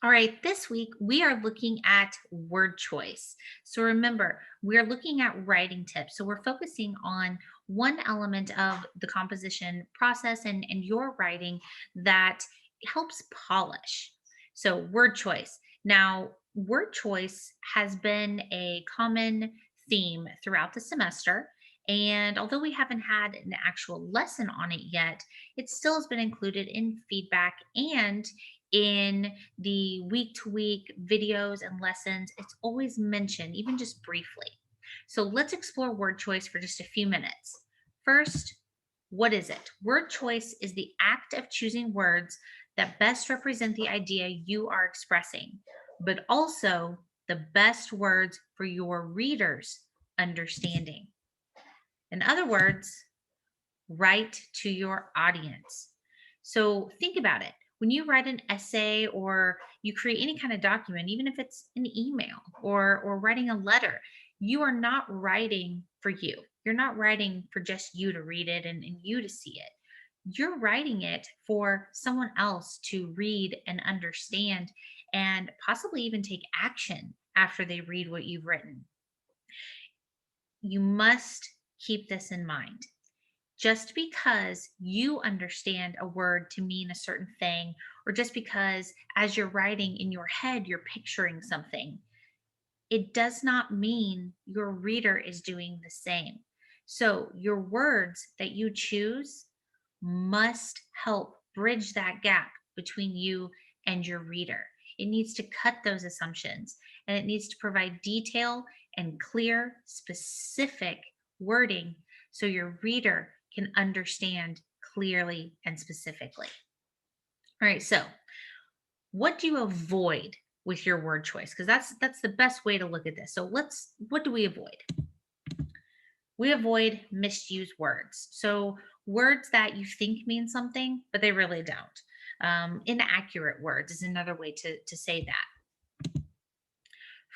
All right, this week we are looking at word choice. So remember, we're looking at writing tips. So we're focusing on one element of the composition process and your writing that helps polish. So word choice. Now, word choice has been a common theme throughout the semester. And although we haven't had an actual lesson on it yet, it still has been included in feedback and in the week to week videos and lessons. It's always mentioned, even just briefly. So let's explore word choice for just a few minutes. First, what is it? Word choice is the act of choosing words that best represent the idea you are expressing, but also the best words for your readers' understanding. In other words, write to your audience. So think about it. When you write an essay or you create any kind of document, even if it's an email or writing a letter, you are not writing for you. You're not writing for just you to read it and you to see it. You're writing it for someone else to read and understand and possibly even take action after they read what you've written. You must keep this in mind. Just because you understand a word to mean a certain thing, or just because as you're writing in your head, you're picturing something, it does not mean your reader is doing the same. So, your words that you choose must help bridge that gap between you and your reader. It needs to cut those assumptions and it needs to provide detail and clear, specific wording so your reader can understand clearly and specifically. All right, so what do you avoid with your word choice? Because that's the best way to look at this. So let's what do we avoid? We avoid misused words. So words that you think mean something, but they really don't. Inaccurate words is another way to say that.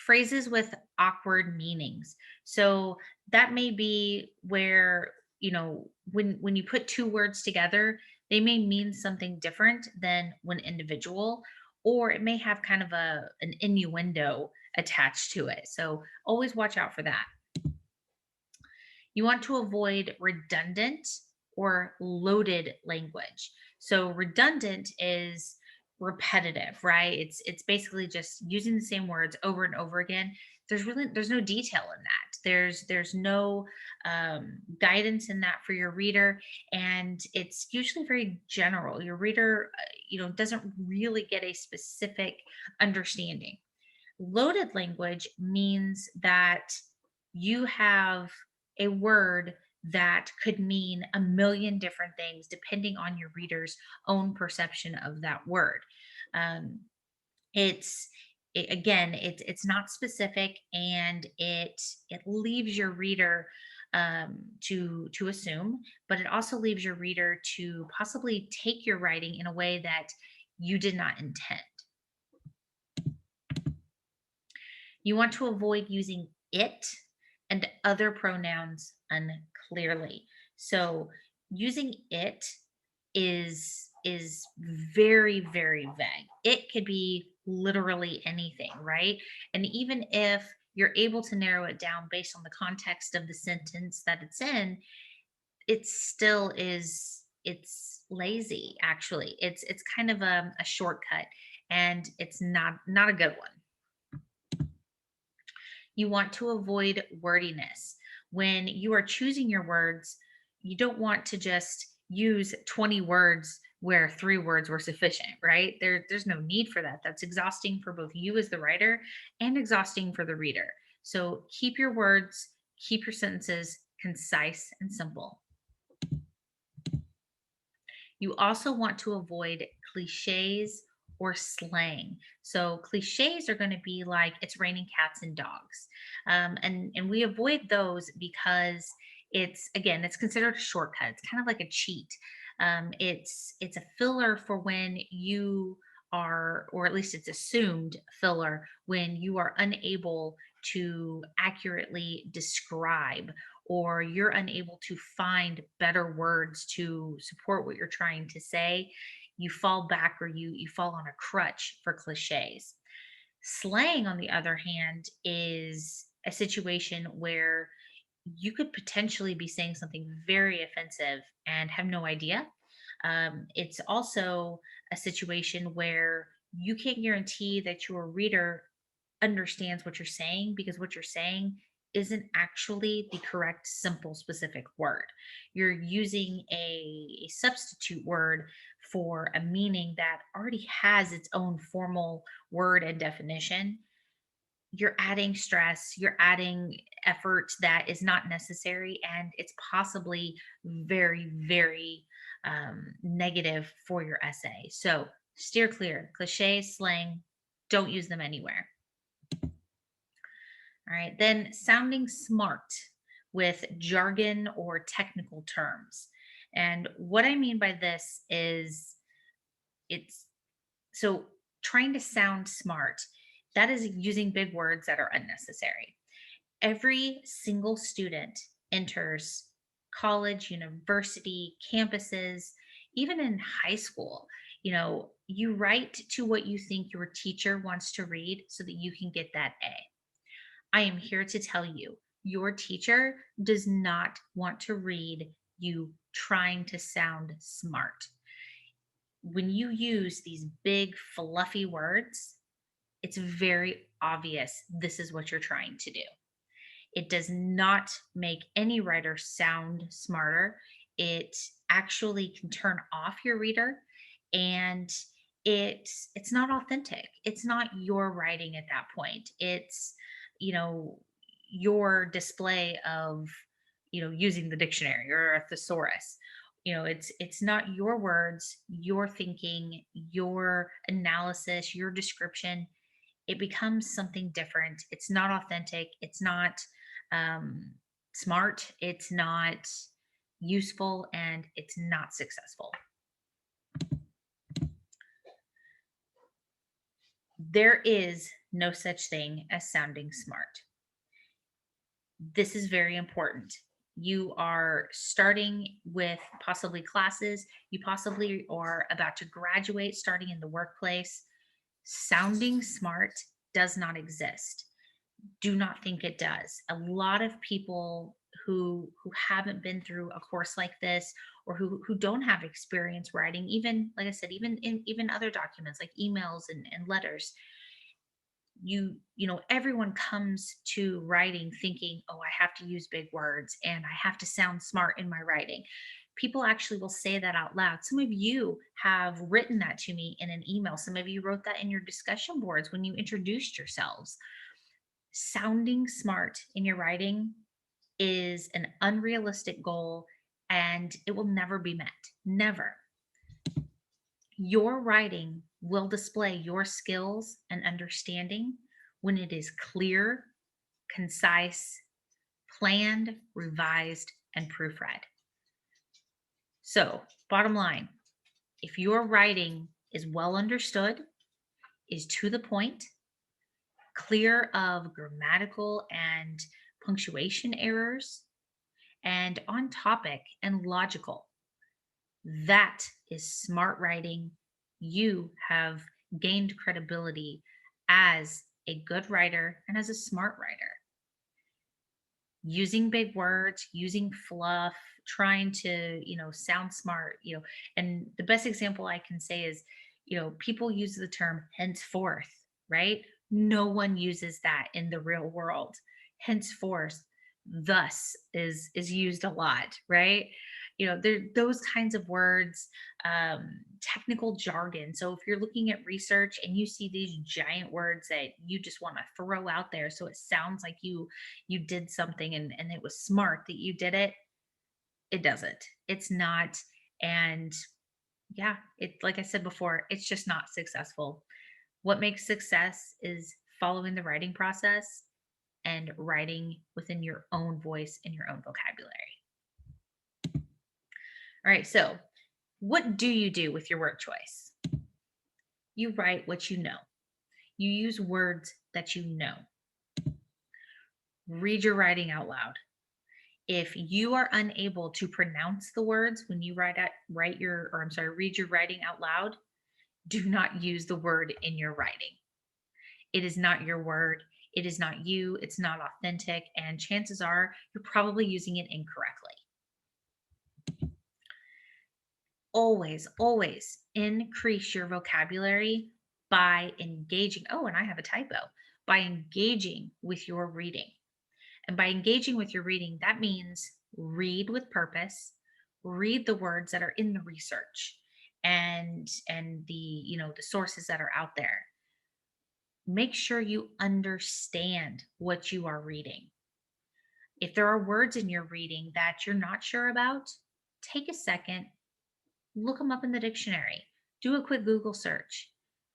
Phrases with awkward meanings. So that may be where, when you put two words together, they may mean something different than one individual, or it may have kind of an innuendo attached to it. So always watch out for that. You want to avoid redundant or loaded language. So redundant is repetitive, right? It's basically just using the same words over and over again. There's no detail in that. There's no guidance in that for your reader, and it's usually very general. Your reader, doesn't really get a specific understanding. Loaded language means that you have a word that could mean a million different things depending on your reader's own perception of that word. Um, it's again, it's not specific, and it leaves your reader to assume, but it also leaves your reader to possibly take your writing in a way that you did not intend. You want to avoid using it and other pronouns unclearly. So using it is very very vague. It could be literally anything, right? And even if you're able to narrow it down based on the context of the sentence that it's in, it still is it's lazy actually. It's kind of a shortcut, and it's not a good one. You want to avoid wordiness. When you are choosing your words, you don't want to just use 20 words where 3 words were sufficient, right? There's no need for that. That's exhausting for both you as the writer and exhausting for the reader. So keep your words, keep your sentences concise and simple. You also want to avoid cliches or slang. So cliches are going to be like it's raining cats and dogs, and we avoid those because it's considered a shortcut. It's kind of like a cheat. It's a filler for when you are, or at least it's assumed filler when you are unable to accurately describe, or you're unable to find better words to support what you're trying to say. you fall back or you fall on a crutch for cliches. Slang, on the other hand, is a situation where you could potentially be saying something very offensive and have no idea. It's also a situation where you can't guarantee that your reader understands what you're saying because what you're saying isn't actually the correct, simple, specific word. You're using a substitute word for a meaning that already has its own formal word and definition. You're adding stress, you're adding effort that is not necessary, and it's possibly very, very negative for your essay. So steer clear. Cliches, slang, don't use them anywhere. All right. Then sounding smart with jargon or technical terms. And what I mean by this is it's so trying to sound smart, that is using big words that are unnecessary. Every single student enters college, university, campuses, even in high school. You write to what you think your teacher wants to read so that you can get that A. I am here to tell you, your teacher does not want to read you trying to sound smart. When you use these big, fluffy words, it's very obvious this is what you're trying to do. It does not make any writer sound smarter. It actually can turn off your reader, and it's not authentic. It's not your writing at that point. It's, you know, your display of, using the dictionary or a thesaurus. It's not your words, your thinking, your analysis, your description. It becomes something different. It's not authentic. It's not um, smart. It's not useful, and it's not successful. There is no such thing as sounding smart. This is very important. You are starting with possibly classes, you possibly are about to graduate, starting in the workplace. Sounding smart does not exist. Do not think it does. A lot of people who haven't been through a course like this, or who don't have experience writing, even like I said, even other documents like emails and letters, everyone comes to writing thinking, oh, I have to use big words and I have to sound smart in my writing. People actually will say that out loud. Some of you have written that to me in an email. Some of you wrote that in your discussion boards when you introduced yourselves. Sounding smart in your writing is an unrealistic goal, and it will never be met. Never. Your writing will display your skills and understanding when it is clear, concise, planned, revised, and proofread. So, bottom line, if your writing is well understood, is to the point, clear of grammatical and punctuation errors, and on topic and logical, that is smart writing. You have gained credibility as a good writer and as a smart writer. Using big words, using fluff, trying to, sound smart, and the best example I can say is, people use the term henceforth, right? No one uses that in the real world. Henceforth, thus is used a lot, right? There those kinds of words, technical jargon. So if you're looking at research and you see these giant words that you just want to throw out there so it sounds like you did something and it was smart that you did it, it doesn't. It's not. And yeah, it, like I said before, it's just not successful. What makes success is following the writing process and writing within your own voice and your own vocabulary. All right, so what do you do with your word choice? You write what you know. You use words that you know. Read your writing out loud. If you are unable to pronounce the words when you read your writing out loud, do not use the word in your writing. It is not your word. It is not you. It's not authentic. And chances are you're probably using it incorrectly. Always, always increase your vocabulary by engaging. Oh, and I have a typo. By engaging with your reading. And by engaging with your reading, that means read with purpose, read the words that are in the research and the sources that are out there. Make sure you understand what you are reading. If there are words in your reading that you're not sure about, take a second, look them up in the dictionary, do a quick Google search,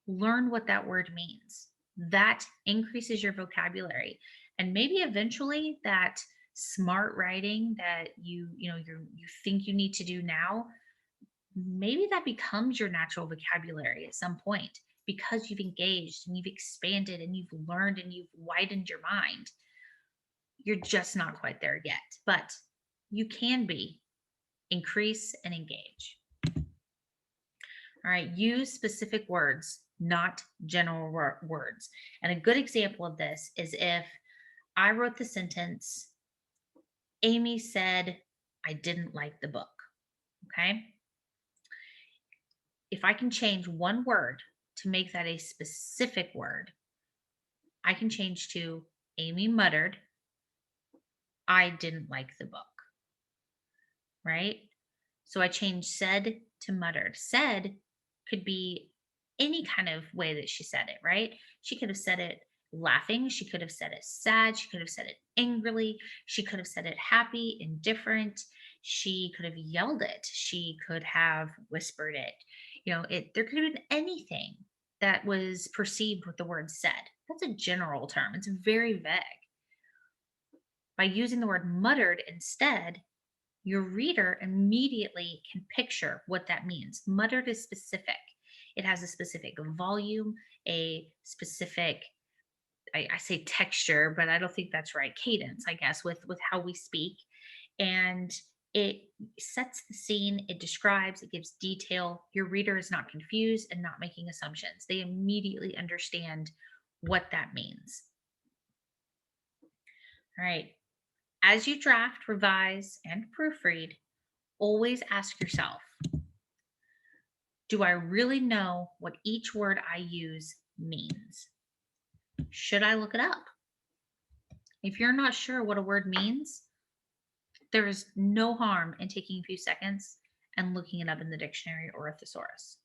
learn what that word means. That increases your vocabulary. And maybe eventually that smart writing that you think you need to do now, maybe that becomes your natural vocabulary at some point because you've engaged and you've expanded and you've learned and you've widened your mind. You're just not quite there yet, but you can be. Increase and engage. All right, use specific words, not general words. And a good example of this is if I wrote the sentence, Amy said, I didn't like the book. Okay. If I can change one word to make that a specific word, I can change to Amy muttered, I didn't like the book. Right. So I changed said to muttered. Said could be any kind of way that she said it, right? She could have said it laughing. She could have said it sad. She could have said it angrily. She could have said it happy, indifferent. She could have yelled it. She could have whispered it. There could have been anything that was perceived with the word said. That's a general term. It's very vague. By using the word muttered instead, your reader immediately can picture what that means. Muttered is specific. It has a specific volume, a specific, I say texture, but I don't think that's right. Cadence, I guess, with how we speak. And it sets the scene, it describes, it gives detail. Your reader is not confused and not making assumptions. They immediately understand what that means. All right. As you draft, revise, and proofread, always ask yourself, do I really know what each word I use means? Should I look it up? If you're not sure what a word means, there is no harm in taking a few seconds and looking it up in the dictionary or a thesaurus.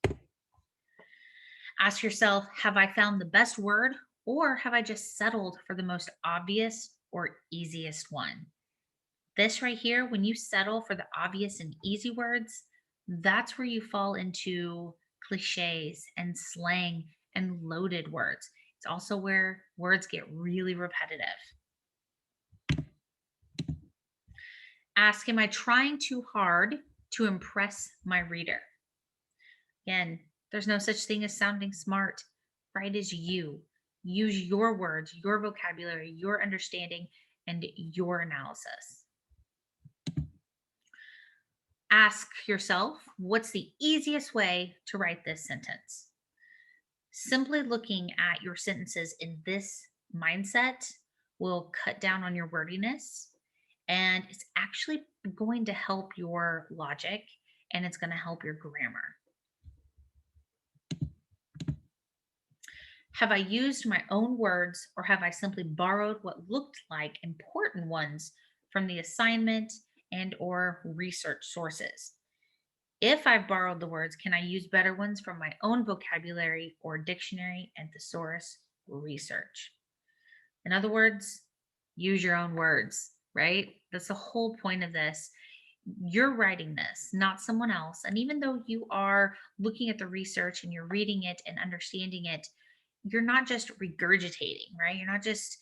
Ask yourself, have I found the best word or have I just settled for the most obvious or easiest one? This right here, when you settle for the obvious and easy words, that's where you fall into cliches and slang and loaded words. It's also where words get really repetitive. Ask, am I trying too hard to impress my reader? Again, there's no such thing as sounding smart. Right is you. Use your words, your vocabulary, your understanding, and your analysis. Ask yourself, what's the easiest way to write this sentence? Simply looking at your sentences in this mindset will cut down on your wordiness, and it's actually going to help your logic and it's going to help your grammar. Have I used my own words or have I simply borrowed what looked like important ones from the assignment and or research sources? If I've borrowed the words, can I use better ones from my own vocabulary or dictionary and thesaurus research? In other words, use your own words, right? That's the whole point of this. You're writing this, not someone else. And even though you are looking at the research and you're reading it and understanding it, you're not just regurgitating, right? You're not just,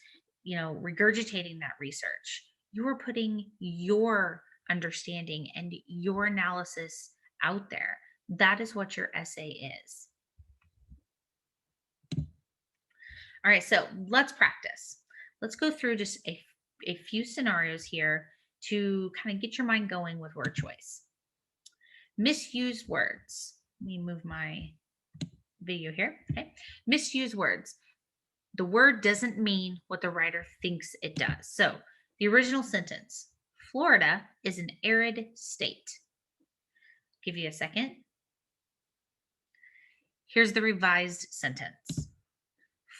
regurgitating that research. You are putting your understanding and your analysis out there. That is what your essay is. All right, so let's practice. Let's go through just a few scenarios here to kind of get your mind going with word choice. Misused words. Let me move my video here. Okay. Misused words. The word doesn't mean what the writer thinks it does. So the original sentence, Florida is an arid state. Give you a second. Here's the revised sentence.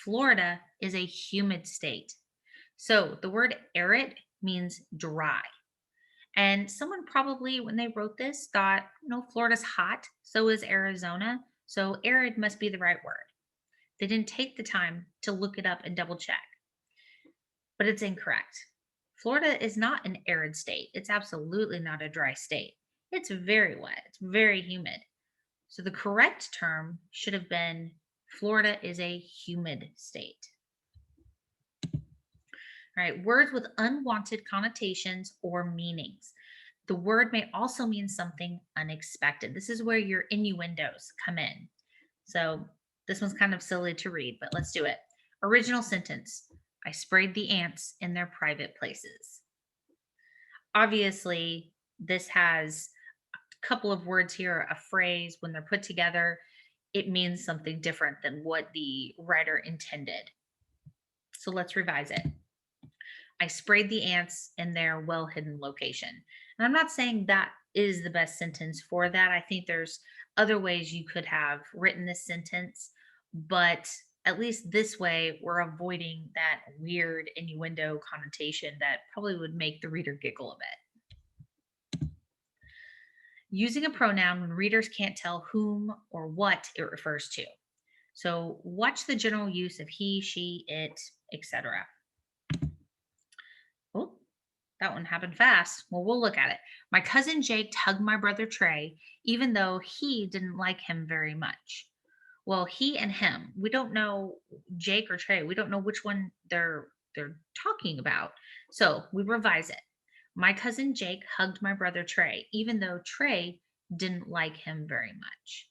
Florida is a humid state. So the word arid means dry. And someone probably, when they wrote this, thought, Florida's hot, so is Arizona. So arid must be the right word. They didn't take the time to look it up and double check, but it's incorrect. Florida is not an arid state. It's absolutely not a dry state. It's very wet, it's very humid. So the correct term should have been Florida is a humid state. All right, words with unwanted connotations or meanings. The word may also mean something unexpected. This is where your innuendos come in. So this one's kind of silly to read, but let's do it. Original sentence, I sprayed the ants in their private places. Obviously, this has a couple of words here, a phrase. When they're put together, it means something different than what the writer intended. So let's revise it. I sprayed the ants in their well hidden location. And I'm not saying that is the best sentence for that. I think there's other ways you could have written this sentence, but at least this way, we're avoiding that weird innuendo connotation that probably would make the reader giggle a bit. Using a pronoun when readers can't tell whom or what it refers to. So watch the general use of he, she, it, etc. Oh, that one happened fast. Well, we'll look at it. My cousin Jake hugged my brother Trey, even though he didn't like him very much. Well, he and him, we don't know Jake or Trey. We don't know which one they're talking about. So we revise it. My cousin Jake hugged my brother Trey, even though Trey didn't like him very much.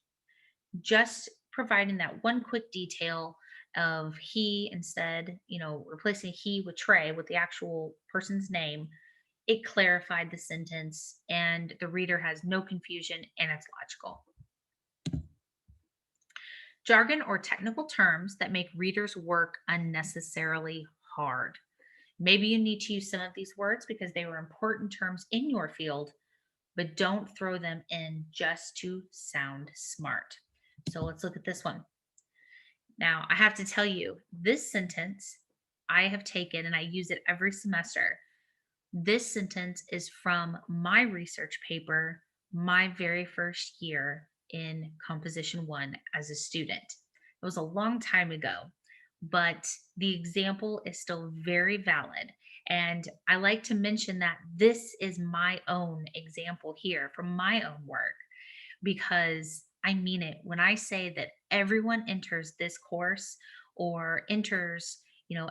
Just providing that one quick detail of he instead, replacing he with Trey with the actual person's name, it clarified the sentence and the reader has no confusion and it's logical. Jargon or technical terms that make readers work unnecessarily hard. Maybe you need to use some of these words because they were important terms in your field, but don't throw them in just to sound smart. So let's look at this one. Now, I have to tell you, this sentence I have taken and I use it every semester. This sentence is from my research paper, my very first year in Composition 1 as a student. It was a long time ago, but the example is still very valid. And I like to mention that this is my own example here from my own work because I mean it when I say that everyone enters this course or enters,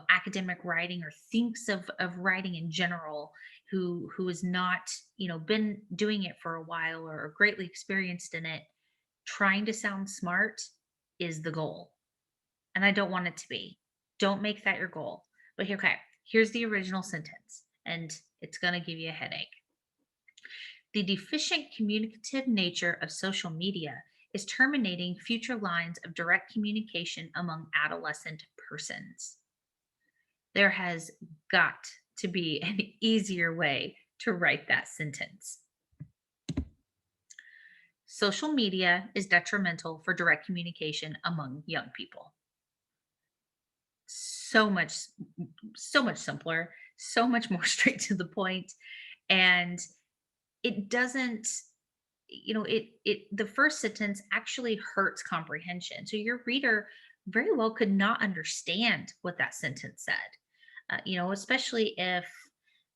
academic writing or thinks of writing in general who has not, been doing it for a while or greatly experienced in it, trying to sound smart is the goal. And I don't want it to be. Don't make that your goal. But okay, here's the original sentence, and it's going to give you a headache. The deficient communicative nature of social media is terminating future lines of direct communication among adolescent persons. There has got to be an easier way to write that sentence. Social media is detrimental for direct communication among young people. So much simpler, so much more straight to the point, and it doesn't, the first sentence actually hurts comprehension. So your reader very well could not understand what that sentence said, especially if,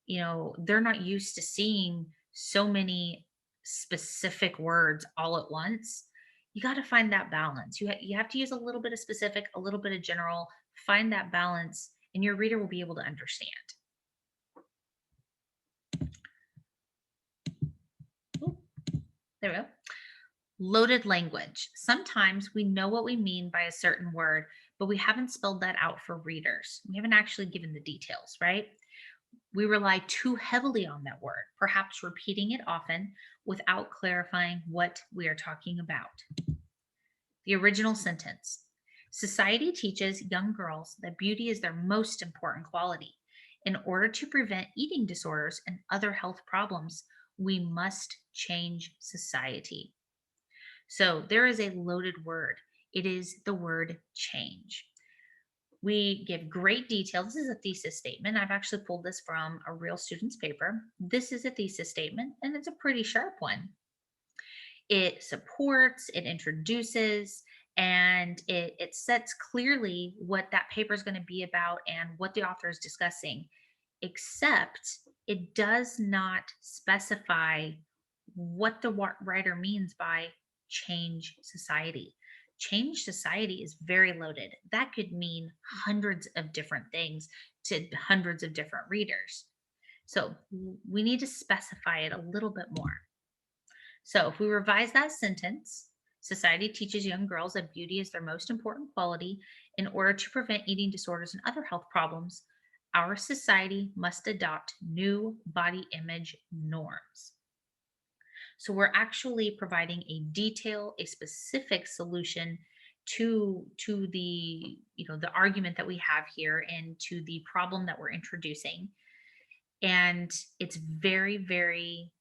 they're not used to seeing so many specific words all at once. You got to find that balance. You have to use a little bit of specific, a little bit of general, find that balance, and your reader will be able to understand. There we go. Loaded language. Sometimes we know what we mean by a certain word, but we haven't spelled that out for readers. We haven't actually given the details, right? We rely too heavily on that word, perhaps repeating it often without clarifying what we are talking about. The original sentence. Society teaches young girls that beauty is their most important quality. In order to prevent eating disorders and other health problems, we must change society. So there is a loaded word. It is the word change. We give great detail. This is a thesis statement. I've actually pulled this from a real student's paper. This is a thesis statement, and it's a pretty sharp one. It supports, it introduces, and it sets clearly what that paper is going to be about and what the author is discussing, except it does not specify what the writer means by change society. Change society is very loaded. That could mean hundreds of different things to hundreds of different readers. So we need to specify it a little bit more. So if we revise that sentence, society teaches young girls that beauty is their most important quality. In order to prevent eating disorders and other health problems, our society must adopt new body image norms. So we're actually providing a detail, a specific solution to the the argument that we have here and to the problem that we're introducing. And it's very, very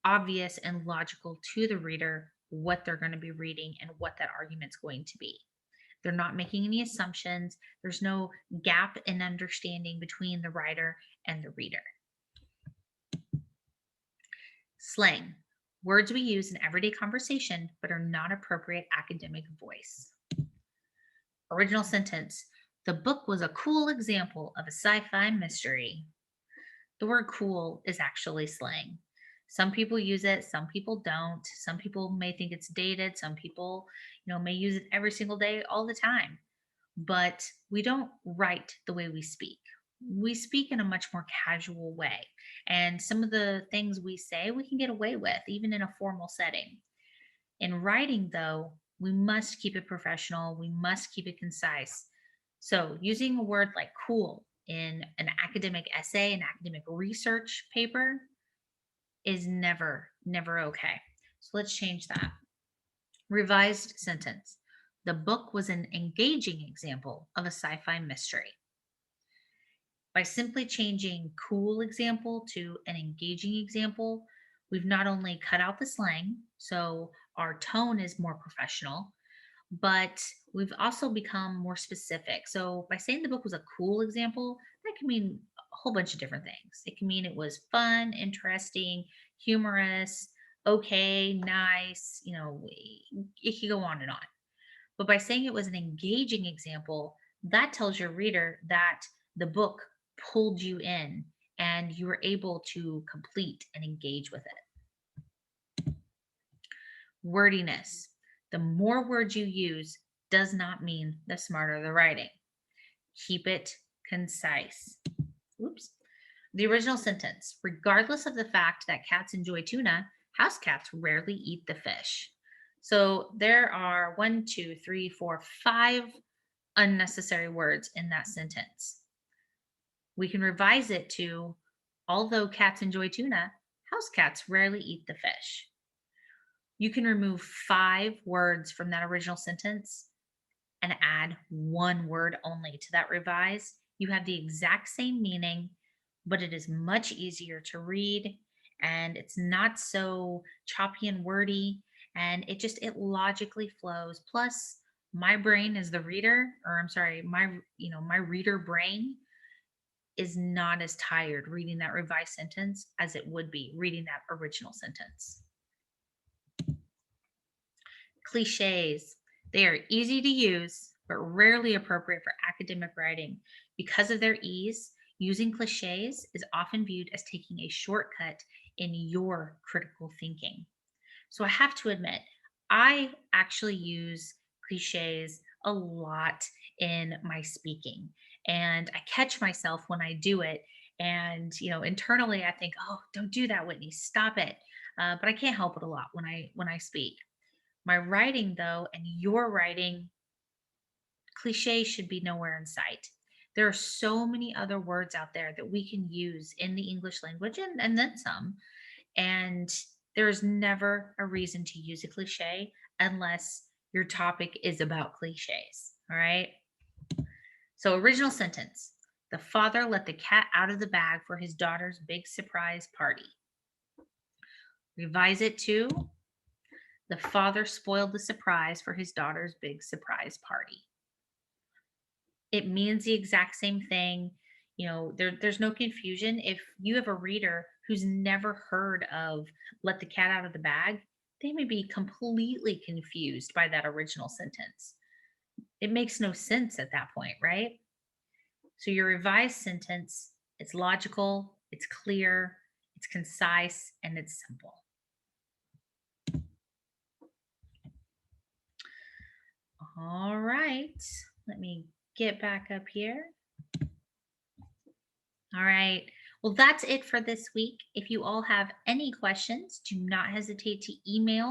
obvious and logical to the reader what they're going to be reading and what that argument's going to be. They're not making any assumptions. There's no gap in understanding between the writer and the reader. Slang, words we use in everyday conversation but are not appropriate academic voice. Original sentence, the book was a cool example of a sci-fi mystery. The word cool is actually slang. Some people use it, some people don't. Some people may think it's dated, some people, may use it every single day all the time. But we don't write the way we speak. We speak in a much more casual way. And some of the things we say we can get away with even in a formal setting. In writing though, we must keep it professional, we must keep it concise. So, using a word like cool in an academic essay, an academic research paper is never, never okay. So, let's change that. Revised sentence. The book was an engaging example of a sci fi mystery. By simply changing cool example to an engaging example, we've not only cut out the slang, so our tone is more professional, but we've also become more specific. So by saying the book was a cool example, that can mean a whole bunch of different things. It can mean it was fun, interesting, humorous, okay, nice, it could go on and on. But by saying it was an engaging example, that tells your reader that the book pulled you in and you were able to complete and engage with it. Wordiness. The more words you use does not mean the smarter the writing. Keep it concise. Oops. The original sentence, regardless of the fact that cats enjoy tuna, house cats rarely eat the fish. So there are 1, 2, 3, 4, 5 unnecessary words in that sentence. We can revise it to, although cats enjoy tuna, house cats rarely eat the fish. You can remove 5 words from that original sentence and add 1 word only to that revise. You have the exact same meaning, but it is much easier to read and it's not so choppy and wordy, and it logically flows. Plus, my brain is the reader, or I'm sorry, my reader brain is not as tired reading that revised sentence as it would be reading that original sentence. Cliches. They are easy to use, but rarely appropriate for academic writing. Because of their ease, using cliches is often viewed as taking a shortcut in your critical thinking. So I have to admit, I actually use cliches a lot in my speaking. And I catch myself when I do it. And, internally I think, oh, don't do that, Whitney, stop it. But I can't help it a lot when I speak. My writing, though, and your writing, cliches should be nowhere in sight. There are so many other words out there that we can use in the English language and then some. And there's never a reason to use a cliche unless your topic is about cliches. All right. So, original sentence: the father let the cat out of the bag for his daughter's big surprise party. Revise it to: the father spoiled the surprise for his daughter's big surprise party. It means the exact same thing. There's no confusion. If you have a reader who's never heard of let the cat out of the bag, they may be completely confused by that original sentence. It makes no sense at that point, right? So your revised sentence, it's logical, it's clear, it's concise, and it's simple. All right. Let me get back up here. All right. Well, that's it for this week. If you all have any questions, do not hesitate to email